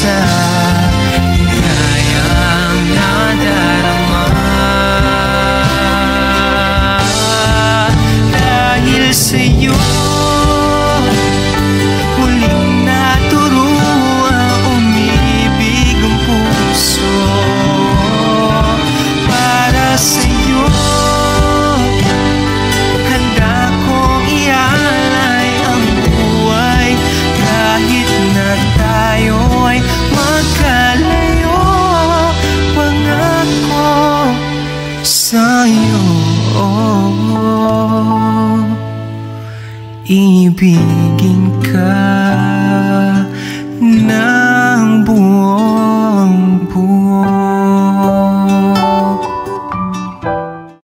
sa ligayang nadarama. Dahil sa'yo muling naturuan umibig ang puso. Para sa'yo handa kong ialay ang buhay, kahit na tayo ay magkalayo. Pangako sa'yo, ibigin ka.